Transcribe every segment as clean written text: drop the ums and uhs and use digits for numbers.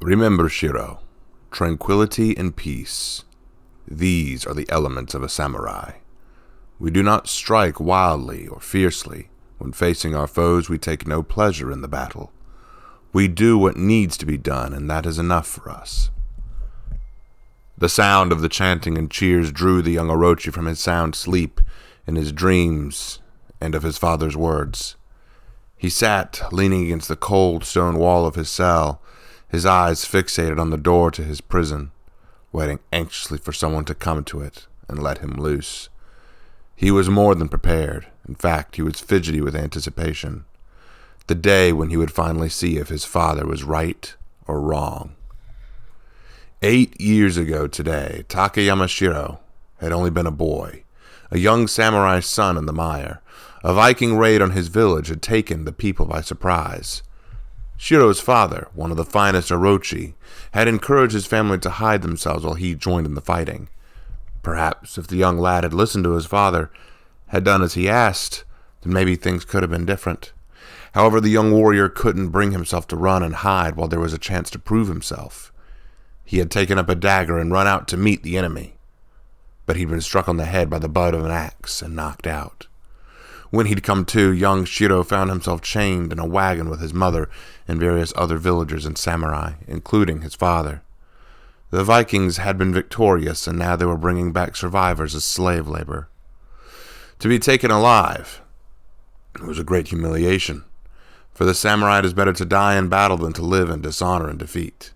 Remember, Shiro, tranquility and peace. These are the elements of a samurai. We do not strike wildly or fiercely. When facing our foes, we take no pleasure in the battle. We do what needs to be done, and that is enough for us. The sound of the chanting and cheers drew the young Orochi from his sound sleep and his dreams and of his father's words. He sat, leaning against the cold stone wall of his cell, his eyes fixated on the door to his prison, waiting anxiously for someone to come to it and let him loose. He was more than prepared. In fact, he was fidgety with anticipation. The day when he would finally see if his father was right or wrong. 8 years ago today, Takayama Shiro had only been a boy, a young samurai son in the mire. A Viking raid on his village had taken the people by surprise. Shiro's father, one of the finest Orochi, had encouraged his family to hide themselves while he joined in the fighting. Perhaps if the young lad had listened to his father, had done as he asked, then maybe things could have been different. However, the young warrior couldn't bring himself to run and hide while there was a chance to prove himself. He had taken up a dagger and run out to meet the enemy, but he'd been struck on the head by the butt of an axe and knocked out. When he'd come to, young Shiro found himself chained in a wagon with his mother and various other villagers and samurai, including his father. The Vikings had been victorious, and now they were bringing back survivors as slave labor. To be taken alive was a great humiliation. For the samurai, it is better to die in battle than to live in dishonor and defeat.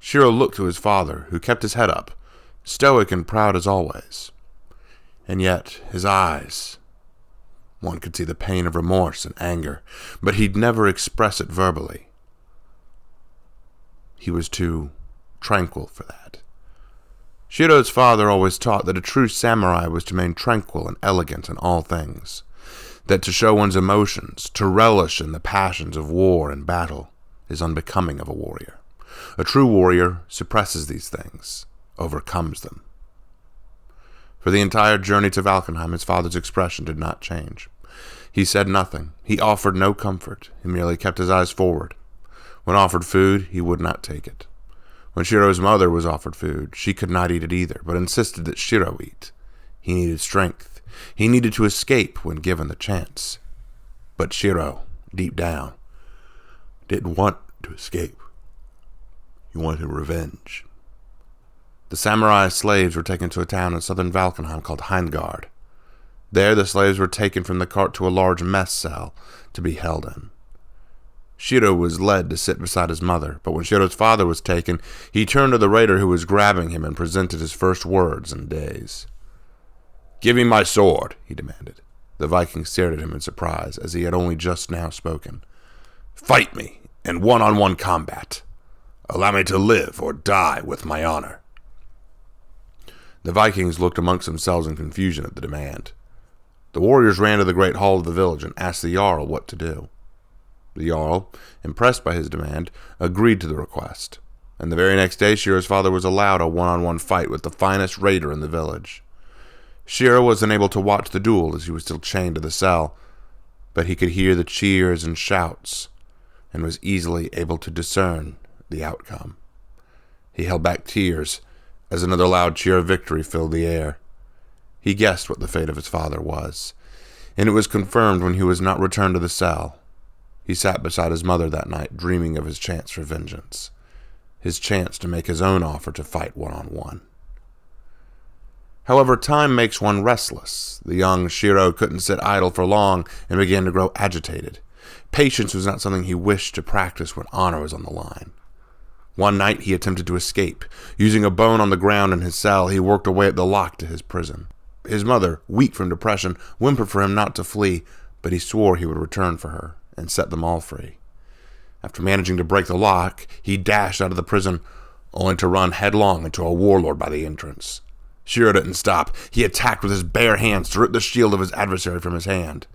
Shiro looked to his father, who kept his head up, stoic and proud as always. And yet, his eyes... One could see the pain of remorse and anger, but he'd never express it verbally. He was too tranquil for that. Shiro's father always taught that a true samurai was to remain tranquil and elegant in all things, that to show one's emotions, to relish in the passions of war and battle, is unbecoming of a warrior. A true warrior suppresses these things, overcomes them. For the entire journey to Valkenheim, his father's expression did not change. He said nothing. He offered no comfort. He merely kept his eyes forward. When offered food, he would not take it. When Shiro's mother was offered food, she could not eat it either, but insisted that Shiro eat. He needed strength. He needed to escape when given the chance. But Shiro, deep down, didn't want to escape. He wanted revenge. The samurai slaves were taken to a town in southern Valkenheim called Heimgard. There, the slaves were taken from the cart to a large mess cell to be held in. Shiro was led to sit beside his mother, but when Shiro's father was taken, he turned to the raider who was grabbing him and presented his first words in days. "Give me my sword," he demanded. The Viking stared at him in surprise, as he had only just now spoken. "Fight me in one-on-one combat. Allow me to live or die with my honor." The Vikings looked amongst themselves in confusion at the demand. The warriors ran to the great hall of the village and asked the Jarl what to do. The Jarl, impressed by his demand, agreed to the request, and the very next day Shiro's father was allowed a one-on-one fight with the finest raider in the village. Shiro was unable to watch the duel as he was still chained to the cell, but he could hear the cheers and shouts, and was easily able to discern the outcome. He held back tears as another loud cheer of victory filled the air. He guessed what the fate of his father was, and it was confirmed when he was not returned to the cell. He sat beside his mother that night, dreaming of his chance for vengeance, his chance to make his own offer to fight one-on-one. However, time makes one restless. The young Shiro couldn't sit idle for long and began to grow agitated. Patience was not something he wished to practice when honor was on the line. One night he attempted to escape. Using a bone on the ground in his cell, he worked away at the lock to his prison. His mother, weak from depression, whimpered for him not to flee, but he swore he would return for her and set them all free. After managing to break the lock, he dashed out of the prison, only to run headlong into a warlord by the entrance. Shiro didn't stop. He attacked with his bare hands to rip the shield of his adversary from his hand.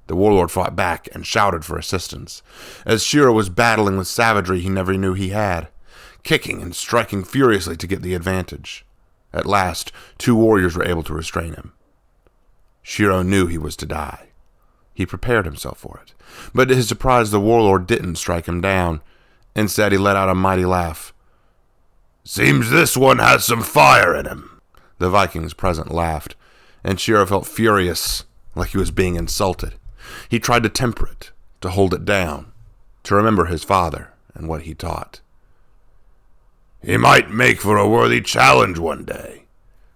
The warlord fought back and shouted for assistance, as Shiro was battling with savagery he never knew he had, kicking and striking furiously to get the advantage. At last, 2 warriors were able to restrain him. Shiro knew he was to die. He prepared himself for it, but to his surprise the warlord didn't strike him down. Instead, he let out a mighty laugh. "Seems this one has some fire in him." The Vikings present laughed, and Shiro felt furious, like he was being insulted. He tried to temper it, to hold it down, to remember his father and what he taught. "He might make for a worthy challenge one day,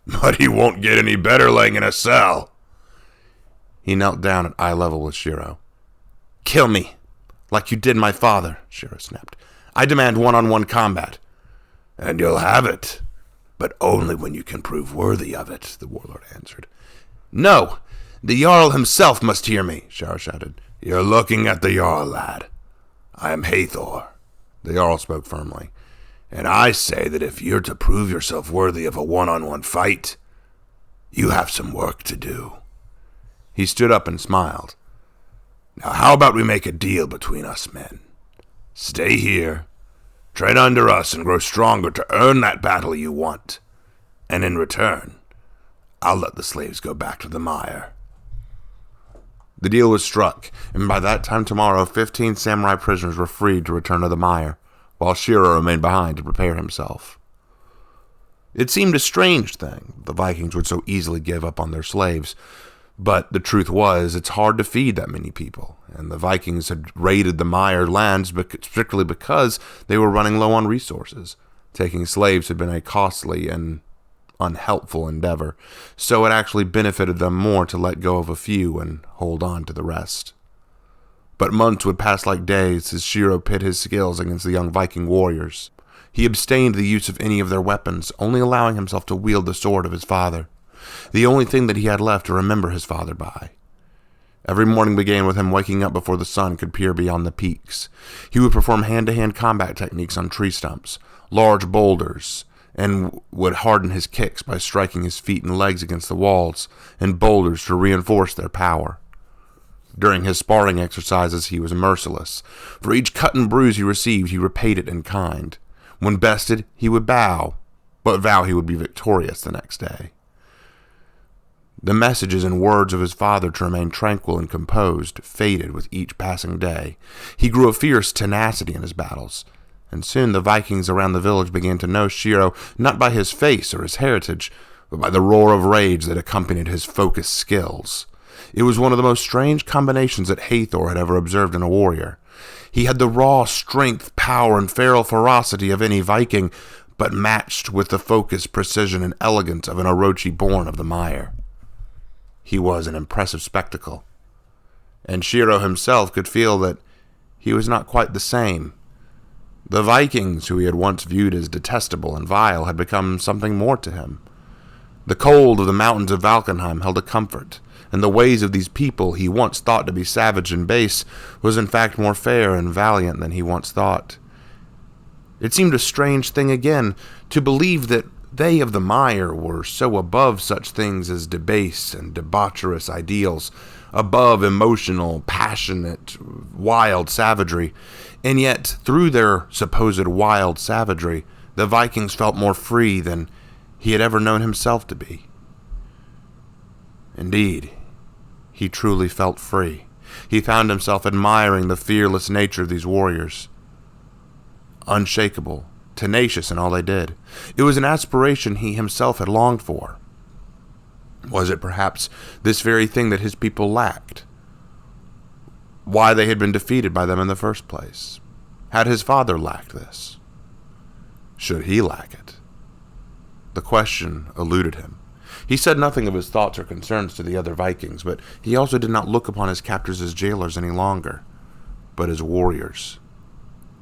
but he won't get any better laying in a cell." He knelt down at eye level with Shiro. "Kill me, like you did my father," Shiro snapped. "I demand one-on-one combat." "And you'll have it, but only when you can prove worthy of it," the warlord answered. "No, the Jarl himself must hear me," Shiro shouted. "You're looking at the Jarl, lad. I am Hathor." The Jarl spoke firmly. "And I say that if you're to prove yourself worthy of a one-on-one fight, you have some work to do." He stood up and smiled. "Now how about we make a deal between us men? Stay here, train under us and grow stronger to earn that battle you want. And in return, I'll let the slaves go back to the mire." The deal was struck, and by that time tomorrow, 15 samurai prisoners were freed to return to the mire, while Shiro remained behind to prepare himself. It seemed a strange thing the Vikings would so easily give up on their slaves, but the truth was it's hard to feed that many people, and the Vikings had raided the mire lands strictly because they were running low on resources. Taking slaves had been a costly and unhelpful endeavor, so it actually benefited them more to let go of a few and hold on to the rest. But months would pass like days as Shiro pit his skills against the young Viking warriors. He abstained the use of any of their weapons, only allowing himself to wield the sword of his father, the only thing that he had left to remember his father by. Every morning began with him waking up before the sun could peer beyond the peaks. He would perform hand-to-hand combat techniques on tree stumps, large boulders, and would harden his kicks by striking his feet and legs against the walls and boulders to reinforce their power. During his sparring exercises, he was merciless. For each cut and bruise he received, he repaid it in kind. When bested, he would bow, but vow he would be victorious the next day. The messages and words of his father to remain tranquil and composed faded with each passing day. He grew a fierce tenacity in his battles, and soon the Vikings around the village began to know Shiro not by his face or his heritage, but by the roar of rage that accompanied his focused skills. It was one of the most strange combinations that Hathor had ever observed in a warrior. He had the raw strength, power, and feral ferocity of any Viking, but matched with the focused precision and elegance of an Orochi born of the mire. He was an impressive spectacle, and Shiro himself could feel that he was not quite the same. The Vikings, who he had once viewed as detestable and vile, had become something more to him. The cold of the mountains of Valkenheim held a comfort, and the ways of these people he once thought to be savage and base was in fact more fair and valiant than he once thought. It seemed a strange thing again to believe that they of the mire were so above such things as debased and debaucherous ideals, above emotional, passionate, wild savagery, and yet through their supposed wild savagery, the Vikings felt more free than he had ever known himself to be. Indeed, he truly felt free. He found himself admiring the fearless nature of these warriors. Unshakable, tenacious in all they did. It was an aspiration he himself had longed for. Was it perhaps this very thing that his people lacked? Why they had been defeated by them in the first place? Had his father lacked this? Should he lack it? The question eluded him. He said nothing of his thoughts or concerns to the other Vikings, but he also did not look upon his captors as jailers any longer, but as warriors,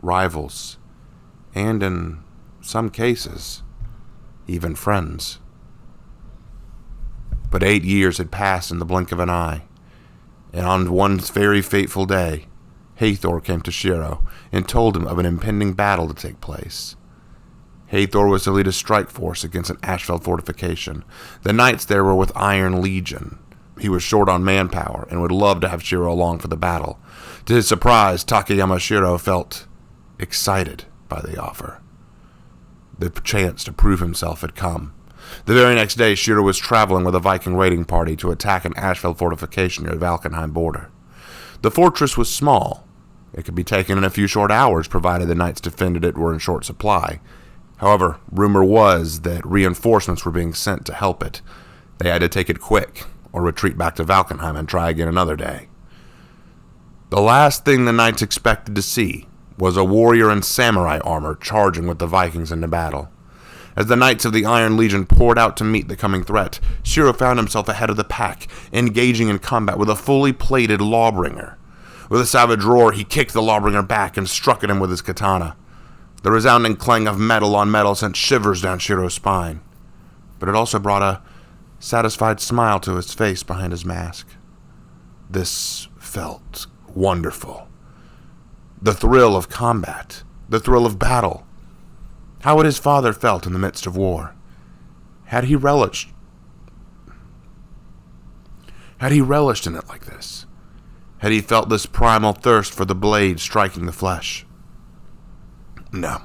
rivals, and in some cases, even friends. But 8 years had passed in the blink of an eye, and on one very fateful day, Hathor came to Shiro and told him of an impending battle to take place. Hathor was to lead a strike force against an Ashfeld fortification. The knights there were with Iron Legion. He was short on manpower and would love to have Shiro along for the battle. To his surprise, Takayama Shiro felt excited by the offer. The chance to prove himself had come. The very next day, Shiro was traveling with a Viking raiding party to attack an Ashfeld fortification near the Valkenheim border. The fortress was small, It could be taken in a few short hours, provided the knights defended it were in short supply. However, rumor was that reinforcements were being sent to help it. They had to take it quick, or retreat back to Valkenheim and try again another day. The last thing the knights expected to see was a warrior in samurai armor charging with the Vikings into battle. As the knights of the Iron Legion poured out to meet the coming threat, Shiro found himself ahead of the pack, engaging in combat with a fully plated lawbringer. With a savage roar, he kicked the lawbringer back and struck at him with his katana. The resounding clang of metal on metal sent shivers down Shiro's spine, but it also brought a satisfied smile to his face behind his mask. This felt wonderful. The thrill of combat, the thrill of battle. How had his father felt in the midst of war? Had he relished in it like this? Had he felt this primal thirst for the blade striking the flesh? No.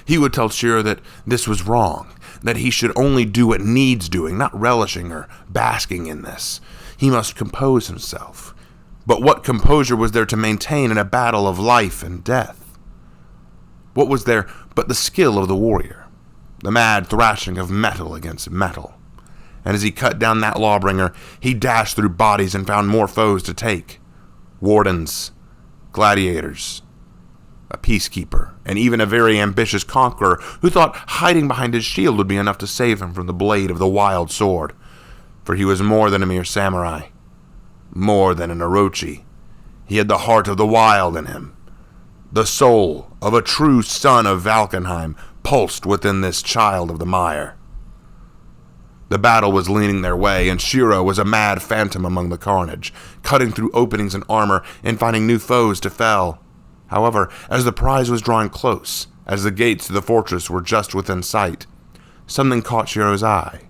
He would tell Shiro that this was wrong, that he should only do what needs doing, not relishing or basking in this. He must compose himself. But what composure was there to maintain in a battle of life and death? What was there but the skill of the warrior, the mad thrashing of metal against metal? And as he cut down that lawbringer, he dashed through bodies and found more foes to take. Wardens, gladiators, a peacekeeper, and even a very ambitious conqueror who thought hiding behind his shield would be enough to save him from the blade of the wild sword. For he was more than a mere samurai, more than an Orochi. He had the heart of the wild in him. The soul of a true son of Valkenheim pulsed within this child of the mire. The battle was leaning their way, and Shiro was a mad phantom among the carnage, cutting through openings in armor and finding new foes to fell. However, as the prize was drawing close, as the gates to the fortress were just within sight, something caught Shiro's eye.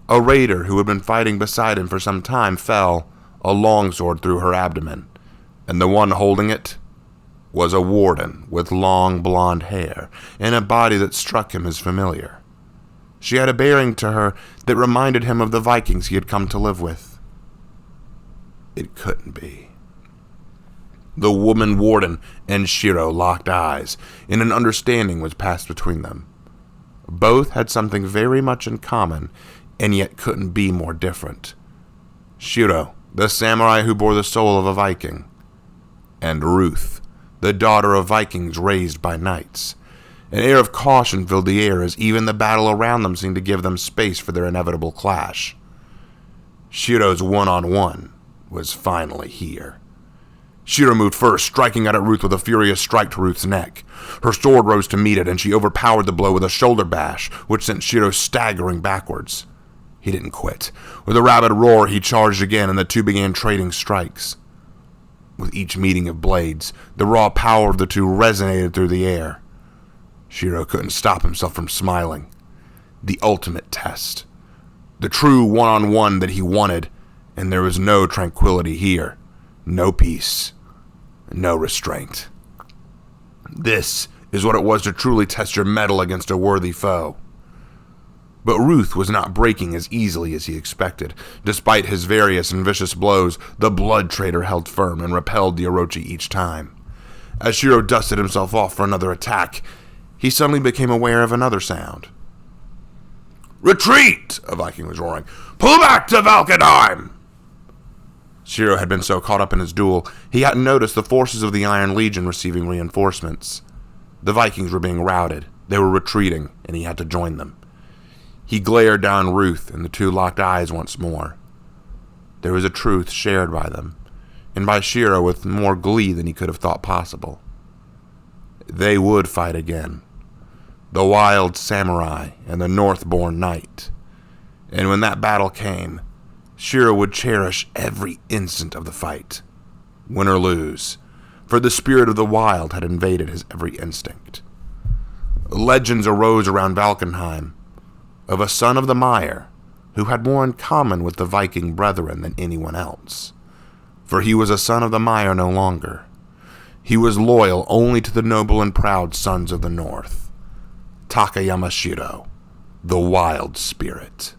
A raider who had been fighting beside him for some time fell, a longsword through her abdomen, and the one holding it was a warden with long blonde hair and a body that struck him as familiar. She had a bearing to her that reminded him of the Vikings he had come to live with. It couldn't be. The woman warden and Shiro locked eyes, and an understanding was passed between them. Both had something very much in common, and yet couldn't be more different. Shiro, the samurai who bore the soul of a Viking, and Ruth, the daughter of Vikings raised by knights. An air of caution filled the air as even the battle around them seemed to give them space for their inevitable clash. Shiro's one-on-one was finally here. Shiro moved first, striking out at Ruth with a furious strike to Ruth's neck. Her sword rose to meet it, and she overpowered the blow with a shoulder bash, which sent Shiro staggering backwards. He didn't quit. With a rabid roar, he charged again, and the two began trading strikes. With each meeting of blades, the raw power of the two resonated through the air. Shiro couldn't stop himself from smiling. The ultimate test. The true one-on-one that he wanted, and there was no tranquility here. No peace. No restraint. This is what it was to truly test your mettle against a worthy foe. But Ruth was not breaking as easily as he expected. Despite his various and vicious blows, the blood trader held firm and repelled the Orochi each time. As Shiro dusted himself off for another attack, he suddenly became aware of another sound. "Retreat!" a Viking was roaring. "Pull back to Valkenheim!" Shiro had been so caught up in his duel, he hadn't noticed the forces of the Iron Legion receiving reinforcements. The Vikings were being routed, they were retreating, and he had to join them. He glared down Ruth, and the two locked eyes once more. There was a truth shared by them, and by Shiro with more glee than he could have thought possible. They would fight again. The wild samurai and the Northborn knight. And when that battle came, Shiro would cherish every instant of the fight, win or lose, for the spirit of the wild had invaded his every instinct. Legends arose around Valkenheim of a son of the mire who had more in common with the Viking brethren than anyone else, for he was a son of the mire no longer. He was loyal only to the noble and proud sons of the North. Takayama Shiro, the wild spirit.